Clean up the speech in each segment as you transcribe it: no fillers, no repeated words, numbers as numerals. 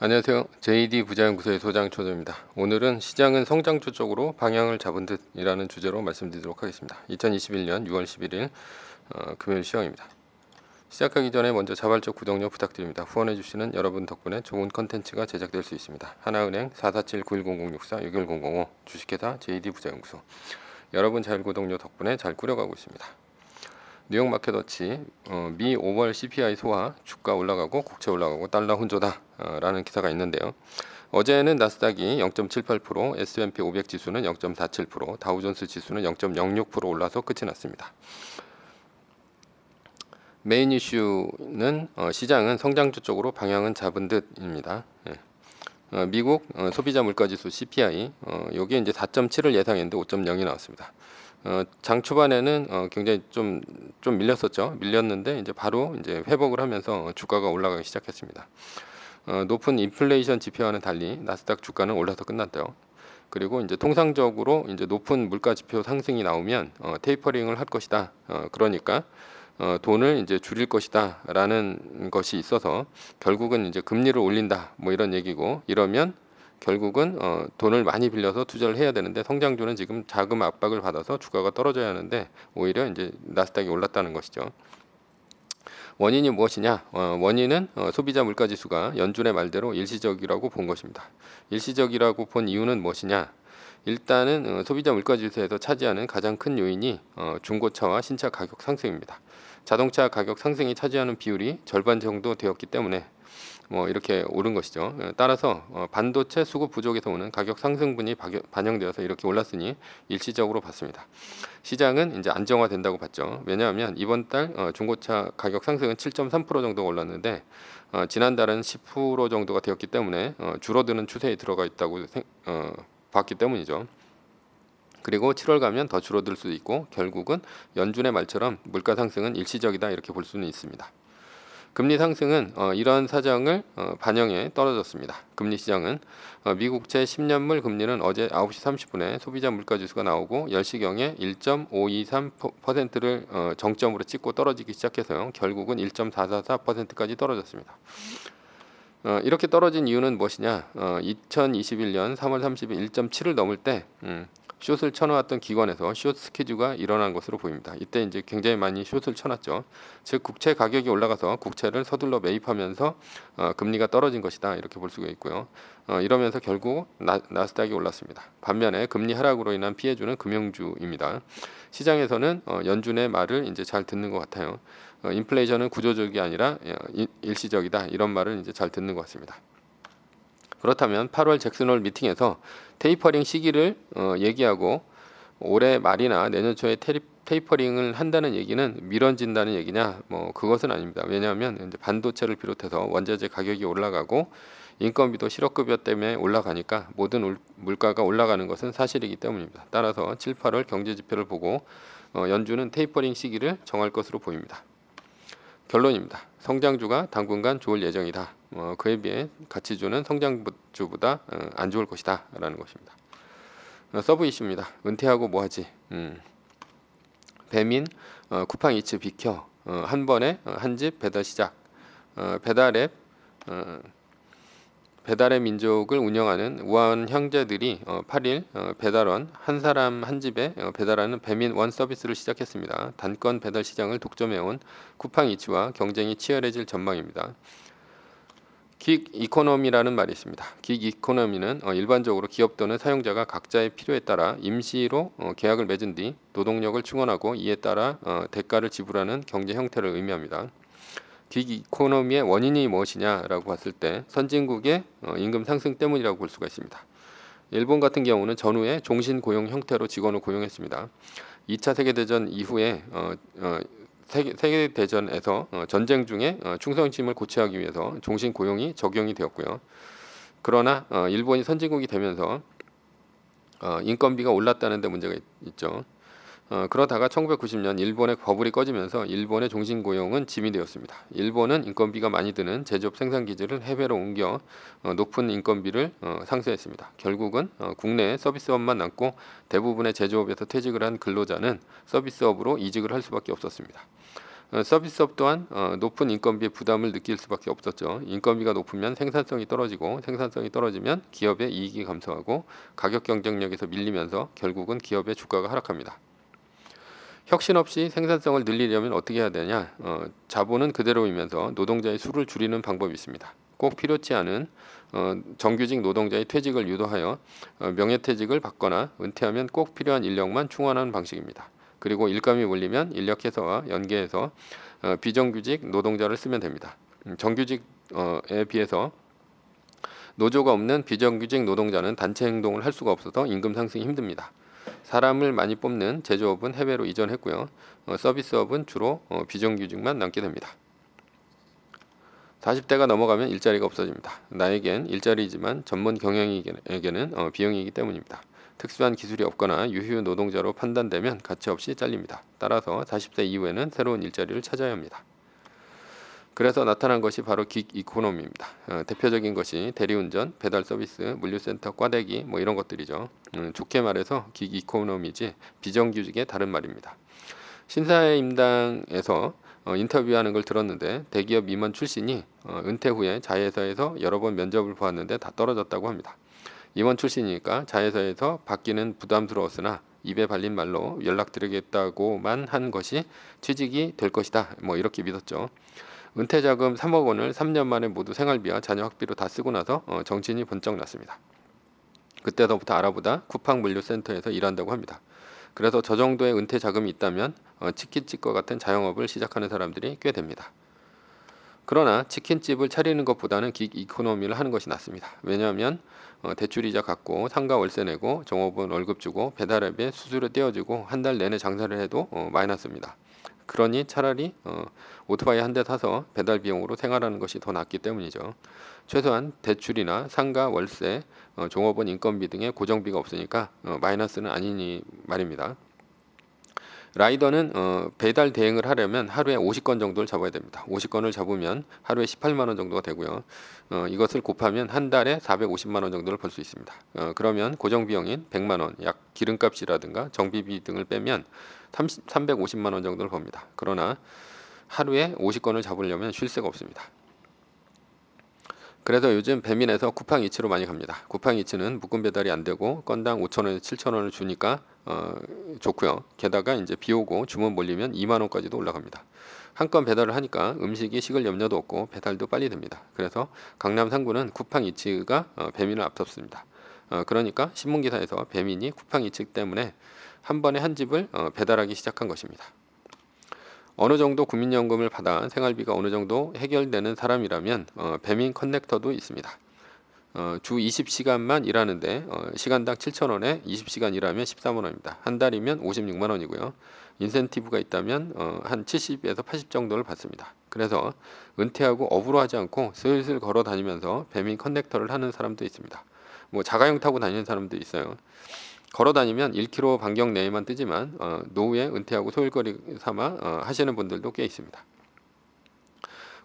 안녕하세요. JD 부자연구소의 소장 조조입니다. 오늘은 시장은 성장주 쪽으로 방향을 잡은 듯이라는 주제로 말씀드리도록 하겠습니다. 2021년 6월 11일 금요일 시황입니다. 시작하기 전에 먼저 자발적 구독료 부탁드립니다. 후원해주시는 여러분 덕분에 좋은 컨텐츠가 제작될 수 있습니다. 하나은행 447-910064-61005 주식회사 JD 부자연구소 여러분 자율구독료 덕분에 잘 꾸려가고 있습니다. 뉴욕 마켓워치 미 5월 CPI 소화 주가 올라가고 국채 올라가고 달러 혼조다 라는 기사가 있는데요. 어제는 나스닥이 0.78%, S&P 500 지수는 0.47%, 다우존스 지수는 0.06% 올라서 끝이 났습니다. 메인 이슈는 시장은 성장주 쪽으로 방향은 잡은 듯입니다. 미국 소비자 물가지수 CPI 여기 이제 4.7을 예상했는데 5.0이 나왔습니다. 장 초반에는 굉장히 좀 밀렸었죠. 밀렸는데 이제 바로 이제 회복을 하면서 주가가 올라가기 시작했습니다. 높은 인플레이션 지표와는 달리 나스닥 주가는 올라서 끝났대요. 그리고 이제 통상적으로 이제 높은 물가 지표 상승이 나오면 테이퍼링을 할 것이다. 그러니까 돈을 이제 줄일 것이다라는 것이 있어서 결국은 이제 금리를 올린다. 뭐 이런 얘기고 이러면 결국은 돈을 많이 빌려서 투자를 해야 되는데 성장주는 지금 자금 압박을 받아서 주가가 떨어져야 하는데 오히려 이제 나스닥이 올랐다는 것이죠. 원인이 무엇이냐? 원인은 소비자 물가지수가 연준의 말대로 일시적이라고 본 것입니다. 일시적이라고 본 이유는 무엇이냐? 일단은 소비자 물가지수에서 차지하는 가장 큰 요인이 중고차와 신차 가격 상승입니다. 자동차 가격 상승이 차지하는 비율이 절반 정도 되었기 때문에 이렇게 오른 것이죠. 따라서 반도체 수급 부족에서 오는 가격 상승분이 반영되어서 이렇게 올랐으니 일시적으로 봤습니다. 시장은 이제 안정화된다고 봤죠. 왜냐하면 이번 달 중고차 가격 상승은 7.3% 정도가 올랐는데 지난달은 10% 정도가 되었기 때문에 줄어드는 추세에 들어가 있다고 봤기 때문이죠. 그리고 7월 가면 더 줄어들 수도 있고 결국은 연준의 말처럼 물가 상승은 일시적이다 이렇게 볼 수는 있습니다. 금리 상승은 이러한 사정을 반영해 떨어졌습니다. 금리 시장은 미국채 10년물 금리는 어제 9시 30분에 소비자 물가지수가 나오고 10시경에 1.523%를 정점으로 찍고 떨어지기 시작해서요. 결국은 1.444%까지 떨어졌습니다. 이렇게 떨어진 이유는 무엇이냐? 2021년 3월 30일 1.7을 넘을 때 숏을 쳐놓았던 기관에서 숏 스퀴즈가 일어난 것으로 보입니다. 이때 이제 굉장히 많이 숏을 쳐놨죠. 즉 국채 가격이 올라가서 국채를 서둘러 매입하면서 금리가 떨어진 것이다 이렇게 볼 수가 있고요. 이러면서 결국 나스닥이 올랐습니다. 반면에 금리 하락으로 인한 피해주는 금융주입니다. 시장에서는 연준의 말을 이제 잘 듣는 것 같아요. 인플레이션은 구조적이 아니라 일시적이다 이런 말을 이제 잘 듣는 것 같습니다. 그렇다면 8월 잭슨홀 미팅에서 테이퍼링 시기를 얘기하고 올해 말이나 내년 초에 테이퍼링을 한다는 얘기는 미뤄진다는 얘기냐? 그것은 아닙니다. 왜냐하면 이제 반도체를 비롯해서 원자재 가격이 올라가고 인건비도 실업급여 때문에 올라가니까 모든 물가가 올라가는 것은 사실이기 때문입니다. 따라서 7, 8월 경제 지표를 보고 연준은 테이퍼링 시기를 정할 것으로 보입니다. 결론입니다. 성장주가 당분간 좋을 예정이다. 그에 비해 가치주는 성장주보다 안 좋을 것이다 라는 것입니다. 서브 이슈입니다. 은퇴하고 뭐하지? 배민 쿠팡 이츠 비켜 한 번에 한 집 배달 시작. 배달의 민족을 운영하는 우한 형제들이 8일 배달원 한 사람 한 집에 배달하는 배민 원 서비스를 시작했습니다. 단건 배달 시장을 독점해온 쿠팡 이츠와 경쟁이 치열해질 전망입니다. 긱 이코노미라는 말이 있습니다. 긱 이코노미는 일반적으로 기업 또는 사용자가 각자의 필요에 따라 임시로 계약을 맺은 뒤 노동력을 충원하고 이에 따라 대가를 지불하는 경제 형태를 의미합니다. 긱 이코노미의 원인이 무엇이냐라고 봤을 때 선진국의 임금 상승 때문이라고 볼 수가 있습니다. 일본 같은 경우는 전후에 종신 고용 형태로 직원을 고용했습니다. 2차 세계대전 이후에 세계대전에서 전쟁 중에 충성심을 고취하기 위해서 종신 고용이 적용이 되었고요. 그러나 일본이 선진국이 되면서 인건비가 올랐다는 데 문제가 있죠. 그러다가 1990년 일본의 버블이 꺼지면서 일본의 종신고용은 짐이 되었습니다. 일본은 인건비가 많이 드는 제조업 생산기지를 해외로 옮겨 높은 인건비를 상쇄했습니다. 결국은 국내에 서비스업만 남고 대부분의 제조업에서 퇴직을 한 근로자는 서비스업으로 이직을 할 수밖에 없었습니다. 서비스업 또한 높은 인건비의 부담을 느낄 수밖에 없었죠. 인건비가 높으면 생산성이 떨어지고 생산성이 떨어지면 기업의 이익이 감소하고 가격 경쟁력에서 밀리면서 결국은 기업의 주가가 하락합니다. 혁신 없이 생산성을 늘리려면 어떻게 해야 되냐? 자본은 그대로이면서 노동자의 수를 줄이는 방법이 있습니다. 꼭 필요치 않은 정규직 노동자의 퇴직을 유도하여 명예퇴직을 받거나 은퇴하면 꼭 필요한 인력만 충원하는 방식입니다. 그리고 일감이 몰리면 인력 해소와 연계해서 비정규직 노동자를 쓰면 됩니다. 정규직에 비해서 노조가 없는 비정규직 노동자는 단체 행동을 할 수가 없어서 임금 상승이 힘듭니다. 사람을 많이 뽑는 제조업은 해외로 이전했고요. 서비스업은 주로 비정규직만 남게 됩니다. 40대가 넘어가면 일자리가 없어집니다. 나에겐 일자리이지만 전문 경영인에게는 비용이기 때문입니다. 특수한 기술이 없거나 유휴 노동자로 판단되면 가치없이 잘립니다. 따라서 40대 이후에는 새로운 일자리를 찾아야 합니다. 그래서 나타난 것이 바로 긱 이코노미입니다. 대표적인 것이 대리운전, 배달 서비스, 물류센터, 꽈대기 뭐 이런 것들이죠. 좋게 말해서 긱 이코노미지 비정규직의 다른 말입니다. 신사임당에서 인터뷰하는 걸 들었는데 대기업 임원 출신이 은퇴 후에 자회사에서 여러 번 면접을 보았는데 다 떨어졌다고 합니다. 임원 출신이니까 자회사에서 받기는 부담스러웠으나 입에 발린 말로 연락드리겠다고만 한 것이 취직이 될 것이다. 뭐 이렇게 믿었죠. 은퇴자금 3억 원을 3년 만에 모두 생활비와 자녀 학비로 다 쓰고 나서 정신이 번쩍 났습니다. 그때서부터 알아보다 쿠팡 물류센터에서 일한다고 합니다. 그래서 저 정도의 은퇴 자금이 있다면 치킨집과 같은 자영업을 시작하는 사람들이 꽤 됩니다. 그러나 치킨집을 차리는 것보다는 긱 이코노미를 하는 것이 낫습니다. 왜냐하면 대출이자 갚고 상가 월세 내고 종업원 월급 주고 배달앱에 수수료 떼어주고 한 달 내내 장사를 해도 마이너스입니다. 그러니 차라리 오토바이 한 대 사서 배달 비용으로 생활하는 것이 더 낫기 때문이죠. 최소한 대출이나 상가 월세, 종업원 인건비 등의 고정비가 없으니까 마이너스는 아니니 말입니다. 라이더는 배달 대행을 하려면 하루에 50건 정도를 잡아야 됩니다. 50건을 잡으면 하루에 18만 원 정도가 되고요. 이것을 곱하면 한 달에 450만 원 정도를 벌 수 있습니다. 그러면 고정 비용인 100만 원, 약 기름값이라든가 정비비 등을 빼면 350만 원 정도를 법니다. 그러나 하루에 50건을 잡으려면 쉴 새가 없습니다. 그래서 요즘 배민에서 쿠팡 이츠로 많이 갑니다. 쿠팡 이츠는 묶음 배달이 안 되고 건당 5,000원에서 7,000원을 주니까 좋고요. 게다가 이제 비 오고 주문 몰리면 2만 원까지도 올라갑니다. 한 건 배달을 하니까 음식이 식을 염려도 없고 배달도 빨리 됩니다. 그래서 강남 3구는 쿠팡 이츠가 배민을 앞섰습니다. 그러니까 신문기사에서 배민이 쿠팡 이츠 때문에 한 번에 한 집을 배달하기 시작한 것입니다. 어느 정도 국민연금을 받아 생활비가 어느 정도 해결되는 사람이라면 배민 커넥터도 있습니다. 주 20시간만 일하는데 시간당 7,000원에 20시간 일하면 13만 원입니다. 한 달이면 56만 원이고요. 인센티브가 있다면 한 70에서 80 정도를 받습니다. 그래서 은퇴하고 업으로 하지 않고 슬슬 걸어 다니면서 배민 커넥터를 하는 사람도 있습니다. 뭐 자가용 타고 다니는 사람도 있어요. 걸어 다니면 1km 반경 내에만 뜨지만 노후에 은퇴하고 소일거리 삼아 하시는 분들도 꽤 있습니다.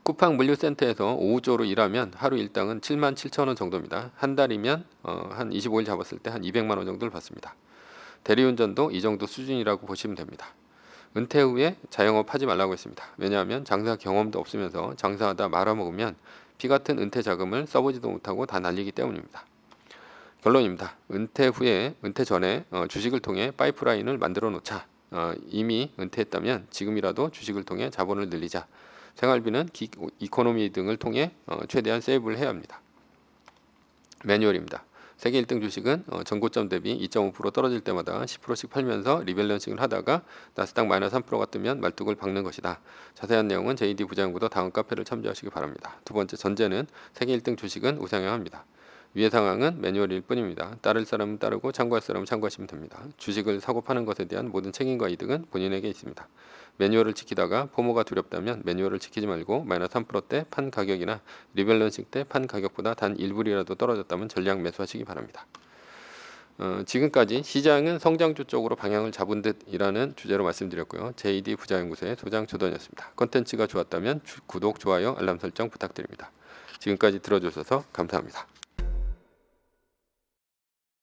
쿠팡 물류센터에서 오후 쪽으로 일하면 하루 일당은 77,000원 정도입니다. 한 달이면 한 25일 잡았을 때 한 200만 원 정도를 받습니다. 대리운전도 이 정도 수준이라고 보시면 됩니다. 은퇴 후에 자영업 하지 말라고 했습니다. 왜냐하면 장사 경험도 없으면서 장사하다 말아먹으면 피 같은 은퇴 자금을 써보지도 못하고 다 날리기 때문입니다. 결론입니다. 은퇴 전에 주식을 통해 파이프라인을 만들어 놓자. 이미 은퇴했다면 지금이라도 주식을 통해 자본을 늘리자. 생활비는 긱 이코노미 등을 통해 최대한 세이브를 해야 합니다. 매뉴얼입니다. 세계 1등 주식은 전고점 대비 2.5% 떨어질 때마다 10%씩 팔면서 리밸런싱을 하다가 나스닥 마이너스 3%가 뜨면 말뚝을 박는 것이다. 자세한 내용은 JD 부자연구도 다음 카페를 참조하시기 바랍니다. 두 번째, 전제는 세계 1등 주식은 우상향합니다. 위의 상황은 매뉴얼일 뿐입니다. 따를 사람은 따르고 참고할 사람은 참고하시면 됩니다. 주식을 사고 파는 것에 대한 모든 책임과 이득은 본인에게 있습니다. 매뉴얼을 지키다가 포모가 두렵다면 매뉴얼을 지키지 말고 마이너스 3%대 판 가격이나 리밸런싱 때 판 가격보다 단 1불이라도 떨어졌다면 전량 매수하시기 바랍니다. 지금까지 시장은 성장주 쪽으로 방향을 잡은 듯이라는 주제로 말씀드렸고요. JD 부자연구소의 소장 조던이었습니다. 컨텐츠가 좋았다면 구독, 좋아요, 알람 설정 부탁드립니다. 지금까지 들어주셔서 감사합니다.